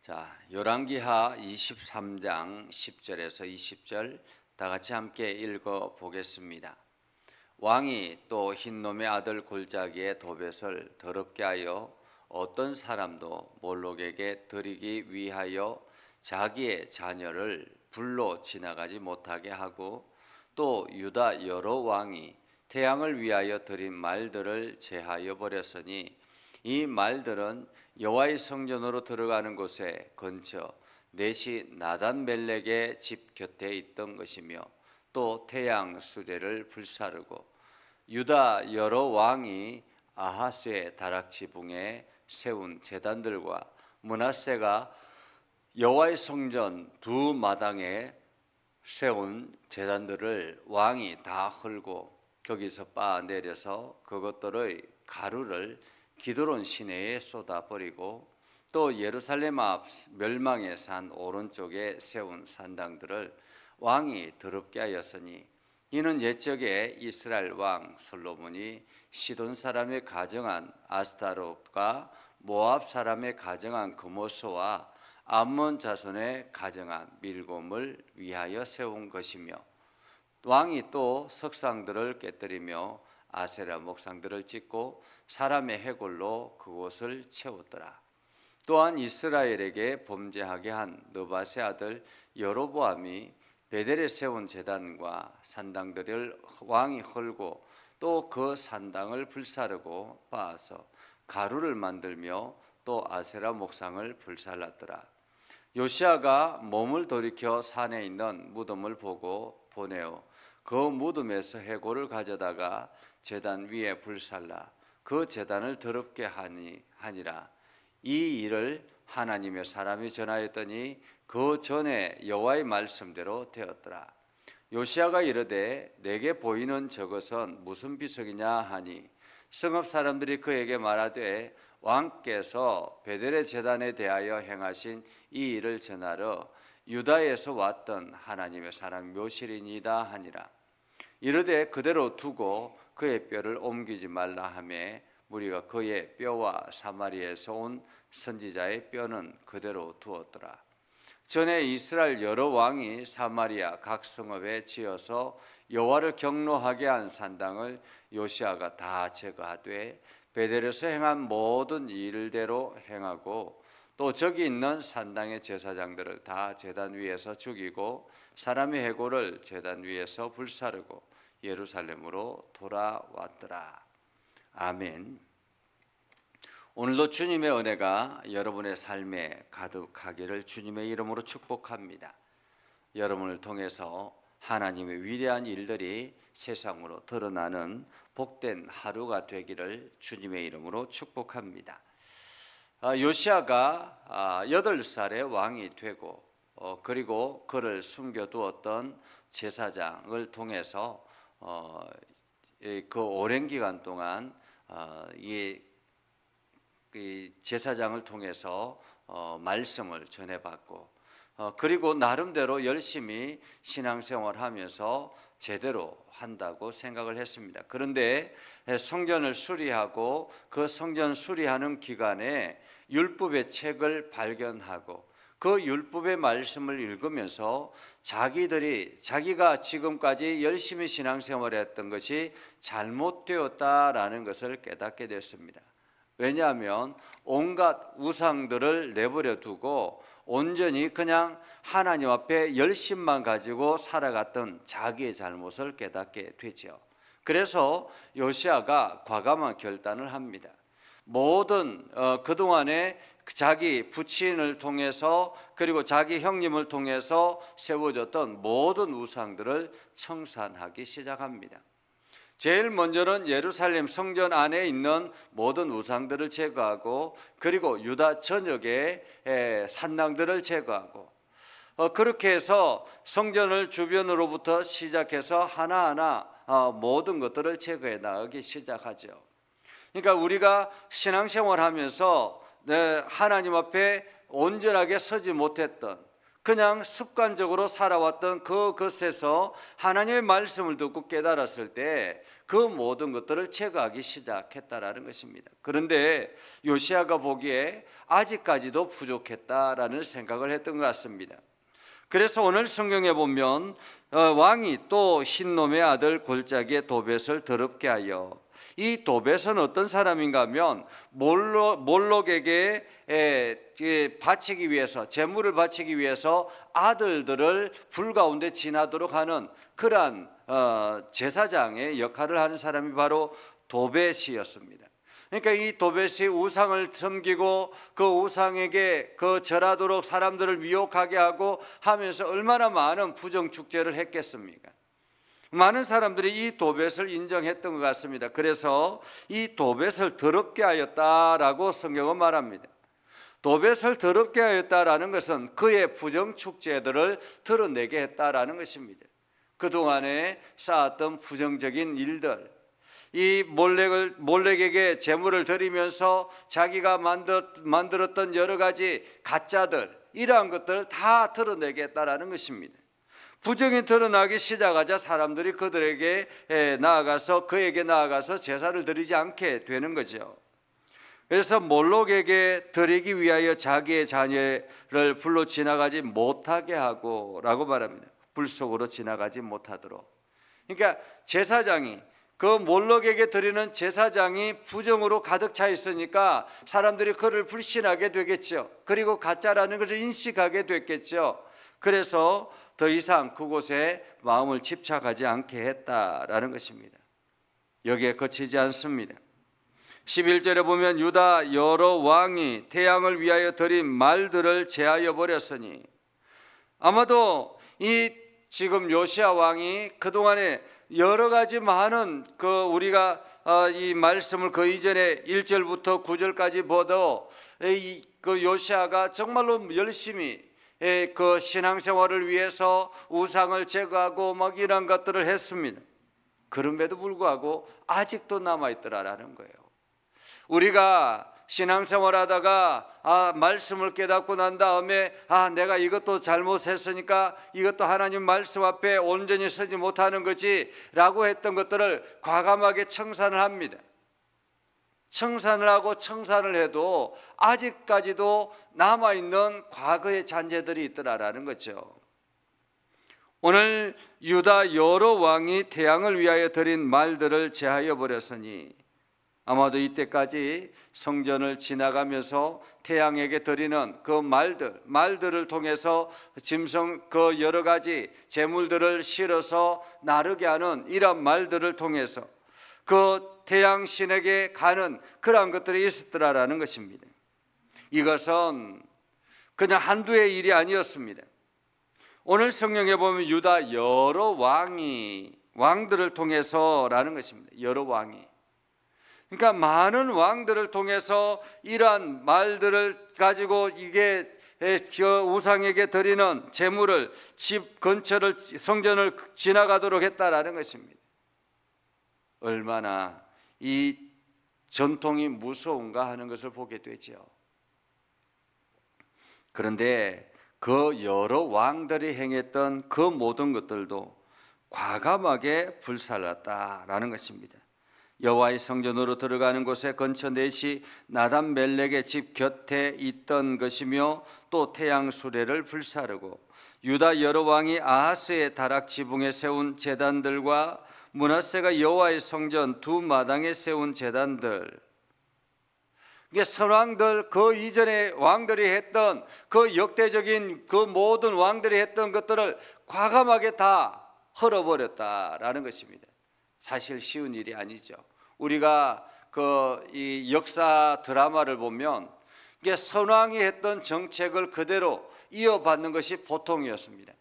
자, 열왕기하 23장 10절에서 20절 다 같이 함께 읽어 보겠습니다. 왕이 또 흰놈의 아들 골짜기의 도벳을 더럽게 하여 어떤 사람도 몰록에게 드리기 위하여 자기의 자녀를 불로 지나가지 못하게 하고, 또 유다 여러 왕이 태양을 위하여 드린 말들을 제하여 버렸으니 이 말들은 여호와의 성전으로 들어가는 곳에 근처 넷이 나단-멜렉의 집 곁에 있던 것이며, 또 태양 수레를 불사르고 유다 여러 왕이 아하스의 다락지붕에 세운 제단들과 므낫세가 여호와의 성전 두 마당에 세운 제단들을 왕이 다 헐고 거기서 빻아 내려서 그것들의 가루를 기드론 시내에 쏟아버리고, 또 예루살렘 앞 멸망의 산 오른쪽에 세운 산당들을 왕이 더럽게 하였으니, 이는 옛적에 이스라엘 왕 솔로몬이 시돈 사람의 가정한 아스타롯과 모압 사람의 가정한 그모스와 암몬 자손의 가정한 밀곰을 위하여 세운 것이며, 왕이 또 석상들을 깨뜨리며 아세라 목상들을 찍고 사람의 해골로 그곳을 채웠더라. 또한 이스라엘에게 범죄하게 한 느밧의 아들 여로보암이 베델에 세운 제단과 산당들을 왕이 헐고 또 그 산당을 불사르고 빻아서 가루를 만들며 또 아세라 목상을 불살랐더라. 요시야가 몸을 돌이켜 산에 있는 무덤을 보고 보내어 그 무덤에서 해골을 가져다가 제단 위에 불살라 그 제단을 더럽게 하니라. 이 일을 하나님의 사람이 전하였더니 그 전에 여호와의 말씀대로 되었더라. 요시야가 이르되 내게 보이는 저것은 무슨 비석이냐 하니, 성읍 사람들이 그에게 말하되 왕께서 베델의 제단에 대하여 행하신 이 일을 전하러 유다에서 왔던 하나님의 사람 묘실이니이다 하니라. 이르되 그대로 두고 그의 뼈를 옮기지 말라 하매, 무리가 그의 뼈와 사마리아에서 온 선지자의 뼈는 그대로 두었더라. 전에 이스라엘 여러 왕이 사마리아 각 성읍에 지어서 여호와를 경노하게 한 산당을 요시야가 다 제거하되 베델에서 행한 모든 일대로 행하고, 또 저기 있는 산당의 제사장들을 다 제단 위에서 죽이고 사람의 해골을 제단 위에서 불사르고 예루살렘으로 돌아왔더라. 아멘. 오늘도 주님의 은혜가 여러분의 삶에 가득하기를 주님의 이름으로 축복합니다. 여러분을 통해서 하나님의 위대한 일들이 세상으로 드러나는 복된 하루가 되기를 주님의 이름으로 축복합니다. 요시야가 8살에 왕이 되고, 그리고 그를 숨겨두었던 제사장을 통해서 그 오랜 기간 동안 이 제사장을 통해서 말씀을 전해받고, 그리고 나름대로 열심히 신앙생활하면서 제대로 한다고 생각을 했습니다. 그런데 성전을 수리하고 그 성전 수리하는 기간에 율법의 책을 발견하고 그 율법의 말씀을 읽으면서 자기가 지금까지 열심히 신앙생활했던 것이 잘못되었다라는 것을 깨닫게 됐습니다. 왜냐하면 온갖 우상들을 내버려 두고 온전히 그냥 하나님 앞에 열심만 가지고 살아갔던 자기의 잘못을 깨닫게 되죠. 그래서 요시야가 과감한 결단을 합니다. 모든 그동안에 자기 부친을 통해서 그리고 자기 형님을 통해서 세워졌던 모든 우상들을 청산하기 시작합니다. 제일 먼저는 예루살렘 성전 안에 있는 모든 우상들을 제거하고, 그리고 유다 전역의 산당들을 제거하고, 그렇게 해서 성전을 주변으로부터 시작해서 하나하나 모든 것들을 제거해 나가기 시작하죠. 그러니까 우리가 신앙생활하면서 하나님 앞에 온전하게 서지 못했던, 그냥 습관적으로 살아왔던 그것에서 하나님의 말씀을 듣고 깨달았을 때 그 모든 것들을 제거하기 시작했다라는 것입니다. 그런데 요시야가 보기에 아직까지도 부족했다라는 생각을 했던 것 같습니다. 그래서 오늘 성경에 보면 왕이 또 흰놈의 아들 골짜기에 도벳을 더럽게 하여, 이 도벳은 어떤 사람인가 하면 몰록에게 바치기 위해서, 제물을 바치기 위해서 아들들을 불 가운데 지나도록 하는 그러한 제사장의 역할을 하는 사람이 바로 도벳이었습니다. 그러니까 이 도벳이 우상을 섬기고 그 우상에게 그 절하도록 사람들을 미혹하게 하고 하면서 얼마나 많은 부정축제를 했겠습니까? 많은 사람들이 이 도벳을 인정했던 것 같습니다. 그래서 이 도벳을 더럽게 하였다라고 성경은 말합니다. 도벳을 더럽게 하였다라는 것은 그의 부정축제들을 드러내게 했다라는 것입니다. 그동안에 쌓았던 부정적인 일들, 이 몰렉에게 제물을 드리면서 자기가 만들었던 여러 가지 가짜들, 이러한 것들을 다 드러내겠다라는 것입니다. 부정이 드러나기 시작하자 사람들이 그에게 나아가서 제사를 드리지 않게 되는 거죠. 그래서 몰록에게 드리기 위하여 자기의 자녀를 불로 지나가지 못하게 하고 라고 말합니다. 불 속으로 지나가지 못하도록. 그러니까 제사장이, 그 몰록에게 드리는 제사장이 부정으로 가득 차 있으니까 사람들이 그를 불신하게 되겠죠. 그리고 가짜라는 것을 인식하게 됐겠죠. 그래서 더 이상 그곳에 마음을 집착하지 않게 했다라는 것입니다. 여기에 그치지 않습니다. 11절에 보면 유다 여러 왕이 태양을 위하여 드린 말들을 제하여 버렸으니, 아마도 이 지금 요시야 왕이 그동안에 여러 가지 많은 우리가 이 말씀을 그 이전에 1절부터 9절까지 보도 그 요시야가 정말로 열심히 그 신앙생활을 위해서 우상을 제거하고 막 이런 것들을 했습니다. 그럼에도 불구하고 아직도 남아있더라라는 거예요. 우리가 신앙생활하다가 말씀을 깨닫고 난 다음에 내가 이것도 잘못했으니까 이것도 하나님 말씀 앞에 온전히 서지 못하는 거지 라고 했던 것들을 과감하게 청산을 합니다. 청산을 하고 청산을 해도 아직까지도 남아있는 과거의 잔재들이 있더라라는 거죠. 오늘 유다 여러 왕이 태양을 위하여 드린 말들을 제하여 버렸으니, 아마도 이때까지 성전을 지나가면서 태양에게 드리는 그 말들을 통해서 짐승 그 여러 가지 제물들을 실어서 나르게 하는 이런 말들을 통해서 그 태양 신에게 가는 그러한 것들이 있었더라라는 것입니다. 이것은 그냥 한두의 일이 아니었습니다. 오늘 성경에 보면 유다 여러 왕들을 통해서라는 것입니다. 여러 왕이. 그러니까 많은 왕들을 통해서 이러한 말들을 가지고 이게 우상에게 드리는 제물을 집 근처를 성전을 지나가도록 했다라는 것입니다. 얼마나 이 전통이 무서운가 하는 것을 보게 되죠. 그런데 그 여러 왕들이 행했던 그 모든 것들도 과감하게 불살랐다라는 것입니다. 여호와의 성전으로 들어가는 곳에 근처 넷이 나단 멜렉의 집 곁에 있던 것이며, 또 태양 수레를 불사르고 유다 여러 왕이 아하스의 다락 지붕에 세운 제단들과 므낫세가 여호와의 성전 두 마당에 세운 제단들, 이게 선왕들 그 이전에 왕들이 했던 그 역대적인 그 모든 왕들이 했던 것들을 과감하게 다 헐어버렸다라는 것입니다. 사실 쉬운 일이 아니죠. 우리가 이 역사 드라마를 보면 이게 선왕이 했던 정책을 그대로 이어받는 것이 보통이었습니다.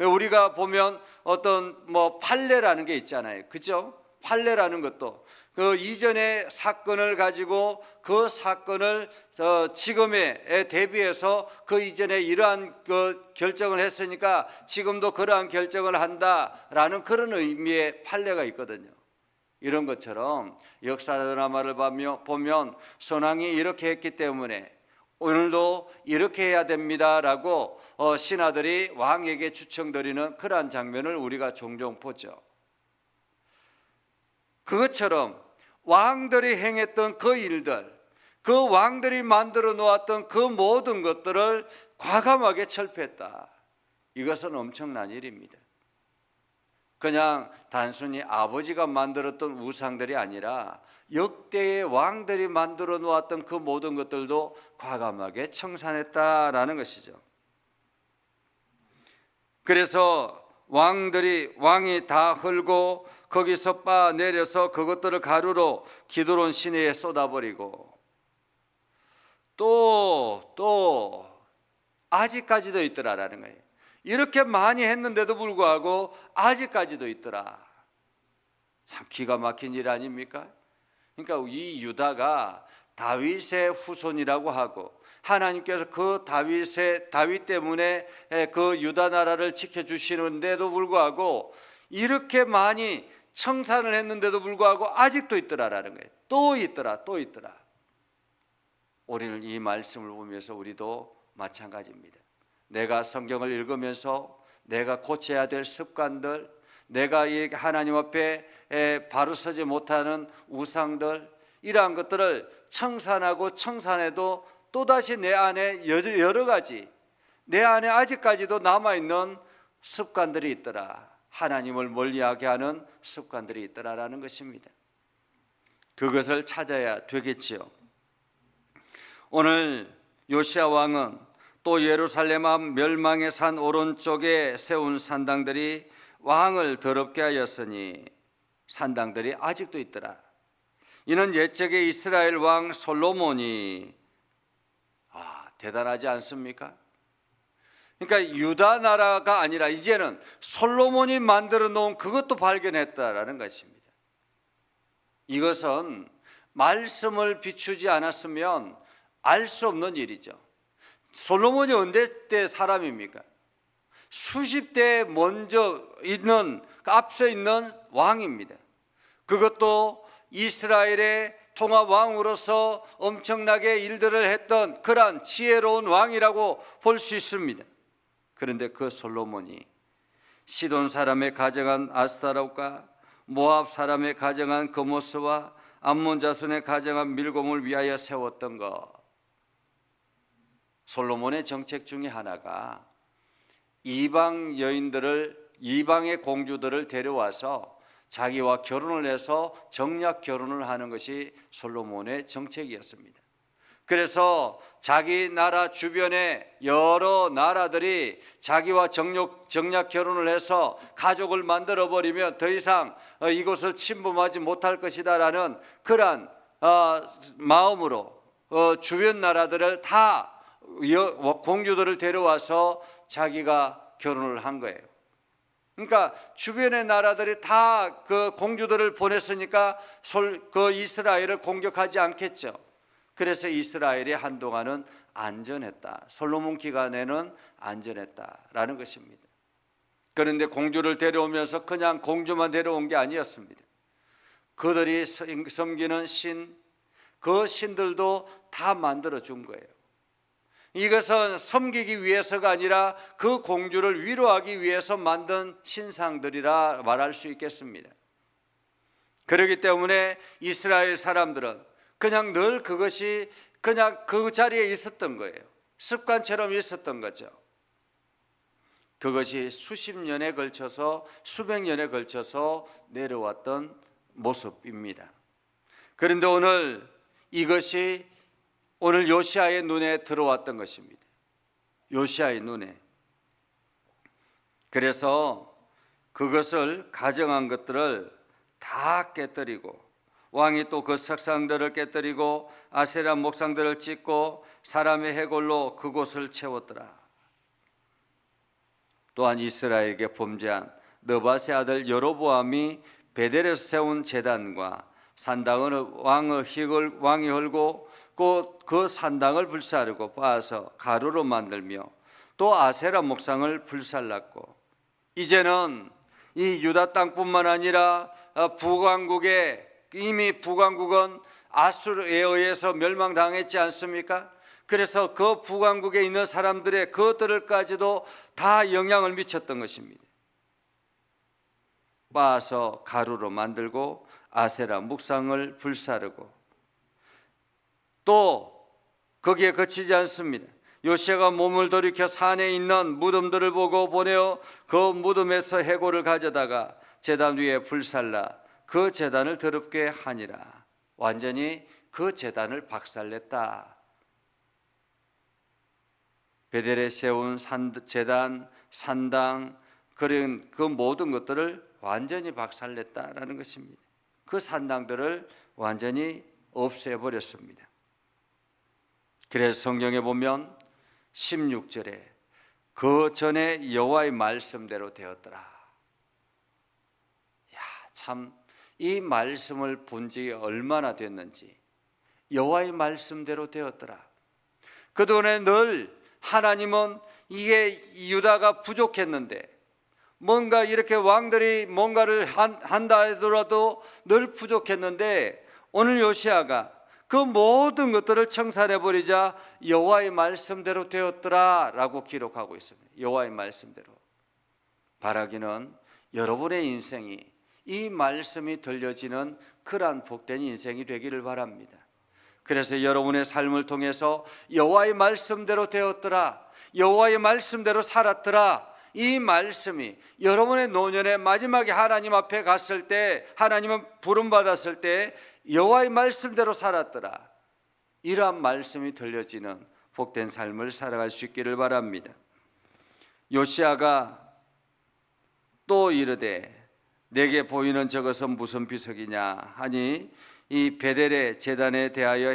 우리가 보면 어떤 판례라는 게 있잖아요. 그죠? 판례라는 것도 그 이전의 사건을 가지고 그 사건을 지금에 대비해서 그 이전에 이러한 결정을 했으니까 지금도 그러한 결정을 한다라는 그런 의미의 판례가 있거든요. 이런 것처럼 역사 드라마를 보면 선왕이 이렇게 했기 때문에 오늘도 이렇게 해야 됩니다라고 신하들이 왕에게 추청드리는 그러한 장면을 우리가 종종 보죠. 그것처럼 왕들이 행했던 그 일들, 그 왕들이 만들어 놓았던 그 모든 것들을 과감하게 철폐했다. 이것은 엄청난 일입니다. 그냥 단순히 아버지가 만들었던 우상들이 아니라 역대의 왕들이 만들어 놓았던 그 모든 것들도 과감하게 청산했다라는 것이죠. 그래서 왕이 다 헐고 거기서 빠 내려서 그것들을 가루로 기드론 시내에 쏟아버리고 또 아직까지도 있더라라는 거예요. 이렇게 많이 했는데도 불구하고 아직까지도 있더라. 참 기가 막힌 일 아닙니까? 그러니까 이 유다가 다윗의 후손이라고 하고 하나님께서 그 다윗 때문에 그 유다 나라를 지켜주시는데도 불구하고 이렇게 많이 청산을 했는데도 불구하고 아직도 있더라라는 거예요. 또 있더라. 우리는 이 말씀을 보면서 우리도 마찬가지입니다. 내가 성경을 읽으면서 내가 고쳐야 될 습관들, 내가 이 하나님 앞에 바로 서지 못하는 우상들, 이러한 것들을 청산해도 또다시 내 안에 여러 가지, 내 안에 아직까지도 남아있는 습관들이 있더라. 하나님을 멀리하게 하는 습관들이 있더라라는 것입니다. 그것을 찾아야 되겠지요. 오늘 요시야 왕은 또 예루살렘 앞 멸망의 산 오른쪽에 세운 산당들이 왕을 더럽게 하였으니 산당들이 아직도 있더라. 이는 옛적의 이스라엘 왕 솔로몬이 대단하지 않습니까? 그러니까 유다 나라가 아니라 이제는 솔로몬이 만들어 놓은 그것도 발견했다라는 것입니다. 이것은 말씀을 비추지 않았으면 알 수 없는 일이죠. 솔로몬이 언제 때 사람입니까? 수십 대 먼저 있는, 앞서 있는 왕입니다. 그것도 이스라엘의 통합 왕으로서 엄청나게 일들을 했던 그러한 지혜로운 왕이라고 볼 수 있습니다. 그런데 그 솔로몬이 시돈 사람의 가정한 아스타롯과 모압 사람의 가정한 거모스와 암몬 자손의 가정한 밀곰을 위하여 세웠던 것, 솔로몬의 정책 중에 하나가 이방 여인들을, 이방의 공주들을 데려와서 자기와 결혼을 해서 정략 결혼을 하는 것이 솔로몬의 정책이었습니다. 그래서 자기 나라 주변에 여러 나라들이 자기와 정략 결혼을 해서 가족을 만들어 버리면 더 이상 이곳을 침범하지 못할 것이다라는 그러한 마음으로 주변 나라들을 다 공주들을 데려와서 자기가 결혼을 한 거예요. 그러니까 주변의 나라들이 다 그 공주들을 보냈으니까 그 이스라엘을 공격하지 않겠죠. 그래서 이스라엘이 한동안은 안전했다. 솔로몬 기간에는 안전했다라는 것입니다. 그런데 공주를 데려오면서 그냥 공주만 데려온 게 아니었습니다. 그들이 섬기는 신, 그 신들도 다 만들어 준 거예요. 이것은 섬기기 위해서가 아니라 그 공주를 위로하기 위해서 만든 신상들이라 말할 수 있겠습니다. 그렇기 때문에 이스라엘 사람들은 그냥 늘 그것이 그냥 그 자리에 있었던 거예요. 습관처럼 있었던 거죠. 그것이 수십 년에 걸쳐서, 수백 년에 걸쳐서 내려왔던 모습입니다. 그런데 오늘 이것이 오늘 요시야의 눈에 들어왔던 것입니다. 요시야의 눈에. 그래서 그것을 가정한 것들을 다 깨뜨리고, 왕이 또 그 석상들을 깨뜨리고 아세라 목상들을 찢고 사람의 해골로 그곳을 채웠더라. 또한 이스라엘에게 범죄한 느밧의 아들 여로보암이 베델에서 세운 제단과 산당을 왕이 헐고 그 산당을 불사르고 빻아서 가루로 만들며 또 아세라 목상을 불살랐고, 이제는 이 유다 땅뿐만 아니라 이미 북왕국은 아수르에 의해서 멸망당했지 않습니까? 그래서 그 북왕국에 있는 사람들의 그들까지도 다 영향을 미쳤던 것입니다. 빻아서 가루로 만들고 아세라 묵상을 불사르고, 또 거기에 그치지 않습니다. 요시아가 몸을 돌이켜 산에 있는 무덤들을 보고 보내어 그 무덤에서 해골을 가져다가 제단 위에 불살라 그 제단을 더럽게 하니라. 완전히 그 제단을 박살냈다. 베델에 세운 제단, 산당, 그런 그 모든 것들을 완전히 박살냈다라는 것입니다. 그 산당들을 완전히 없애버렸습니다. 그래서 성경에 보면 16절에 그 전에 여호와의 말씀대로 되었더라. 참 이 말씀을 본 지 얼마나 됐는지, 여호와의 말씀대로 되었더라. 그동안에 늘 하나님은 이게 유다가 부족했는데, 뭔가 이렇게 왕들이 뭔가를 한다 하더라도 늘 부족했는데, 오늘 요시아가 그 모든 것들을 청산해버리자 여호와의 말씀대로 되었더라 라고 기록하고 있습니다. 여호와의 말씀대로. 바라기는 여러분의 인생이 이 말씀이 들려지는 그러한 복된 인생이 되기를 바랍니다. 그래서 여러분의 삶을 통해서 여호와의 말씀대로 되었더라, 여호와의 말씀대로 살았더라, 이 말씀이 여러분의 노년의 마지막에 하나님 앞에 갔을 때, 하나님은 부름받았을 때 여호와의 말씀대로 살았더라, 이러한 말씀이 들려지는 복된 삶을 살아갈 수 있기를 바랍니다. 요시아가 또 이르되 내게 보이는 저것은 무슨 비석이냐 하니 이 베델의 제단에 대하여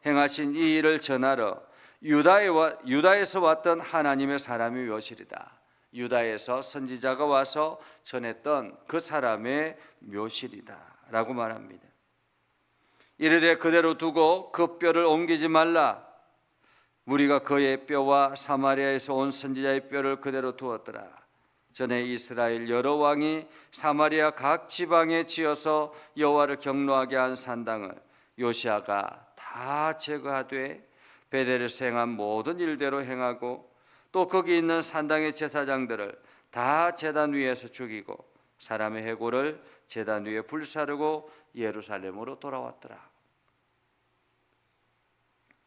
행하신 이 일을 전하러 유다에서 왔던 하나님의 사람이 묘실이다. 유다에서 선지자가 와서 전했던 그 사람의 묘실이다 라고 말합니다. 이르되 그대로 두고 그 뼈를 옮기지 말라. 무리가 그의 뼈와 사마리아에서 온 선지자의 뼈를 그대로 두었더라. 전에 이스라엘 여러 왕이 사마리아 각 지방에 지어서 여호와를 경노하게 한 산당을 요시아가 다 제거하되 베델에서 행한 모든 일대로 행하고, 또 거기 있는 산당의 제사장들을 다 제단 위에서 죽이고 사람의 해골을 제단 위에 불사르고 예루살렘으로 돌아왔더라.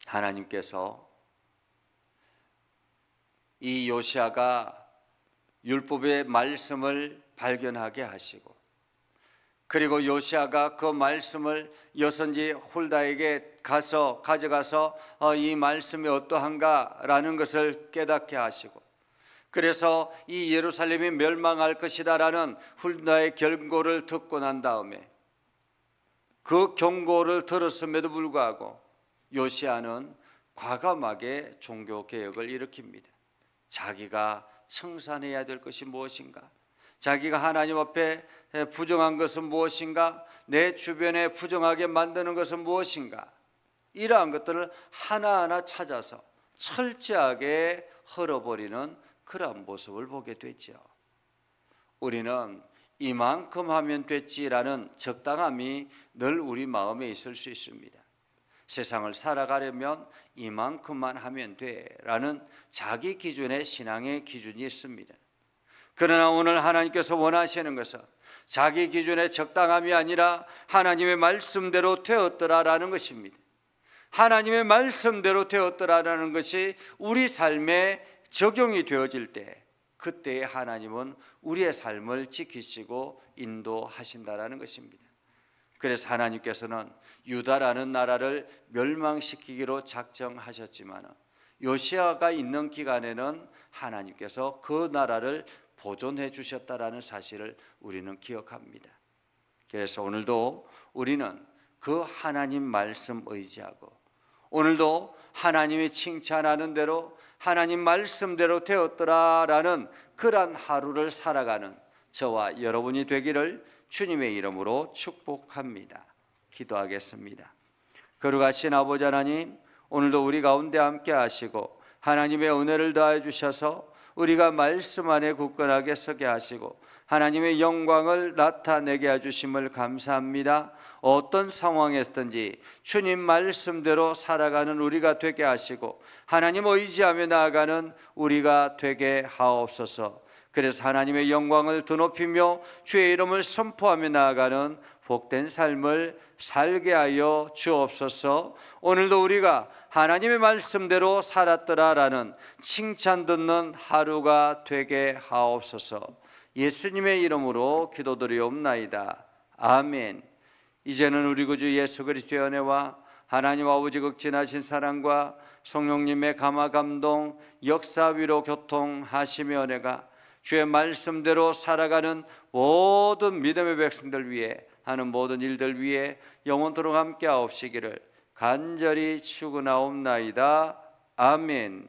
하나님께서 이 요시아가 율법의 말씀을 발견하게 하시고, 그리고 요시아가 그 말씀을 여선지 홀다에게 가져가서 이 말씀이 어떠한가라는 것을 깨닫게 하시고, 그래서 이 예루살렘이 멸망할 것이다라는 홀다의 경고를 듣고 난 다음에 그 경고를 들었음에도 불구하고 요시아는 과감하게 종교개혁을 일으킵니다. 자기가 청산해야 될 것이 무엇인가? 자기가 하나님 앞에 부정한 것은 무엇인가? 내 주변에 부정하게 만드는 것은 무엇인가? 이러한 것들을 하나하나 찾아서 철저하게 헐어버리는 그런 모습을 보게 되죠. 우리는 이만큼 하면 됐지라는 적당함이 늘 우리 마음에 있을 수 있습니다. 세상을 살아가려면 이만큼만 하면 돼라는 자기 기준의 신앙의 기준이 있습니다. 그러나 오늘 하나님께서 원하시는 것은 자기 기준의 적당함이 아니라 하나님의 말씀대로 되었더라라는 것입니다. 하나님의 말씀대로 되었더라라는 것이 우리 삶에 적용이 되어질 때, 그때에 하나님은 우리의 삶을 지키시고 인도하신다라는 것입니다. 그래서 하나님께서는 유다라는 나라를 멸망시키기로 작정하셨지만 요시아가 있는 기간에는 하나님께서 그 나라를 보존해 주셨다라는 사실을 우리는 기억합니다. 그래서 오늘도 우리는 그 하나님 말씀 의지하고, 오늘도 하나님이 칭찬하는 대로 하나님 말씀대로 되었더라라는 그러한 하루를 살아가는 저와 여러분이 되기를 주님의 이름으로 축복합니다. 기도하겠습니다. 거룩하신 아버지 하나님, 오늘도 우리 가운데 함께 하시고 하나님의 은혜를 더해 주셔서 우리가 말씀 안에 굳건하게 서게 하시고 하나님의 영광을 나타내게 해주심을 감사합니다. 어떤 상황에서든지 주님 말씀대로 살아가는 우리가 되게 하시고 하나님 의지하며 나아가는 우리가 되게 하옵소서. 그래서 하나님의 영광을 드높이며 주의 이름을 선포하며 나아가는 복된 삶을 살게 하여 주옵소서. 오늘도 우리가 하나님의 말씀대로 살았더라라는 칭찬 듣는 하루가 되게 하옵소서. 예수님의 이름으로 기도드리옵나이다. 아멘. 이제는 우리 구주 예수 그리스도의 은혜와 하나님 아버지 극진하신 사랑과 성령님의 감화 감동 역사 위로 교통하심의 은혜가 주의 말씀대로 살아가는 모든 믿음의 백성들 위해 하는 모든 일들 위해 영원토록 함께 하옵시기를 간절히 축원하옵나이다. 아멘.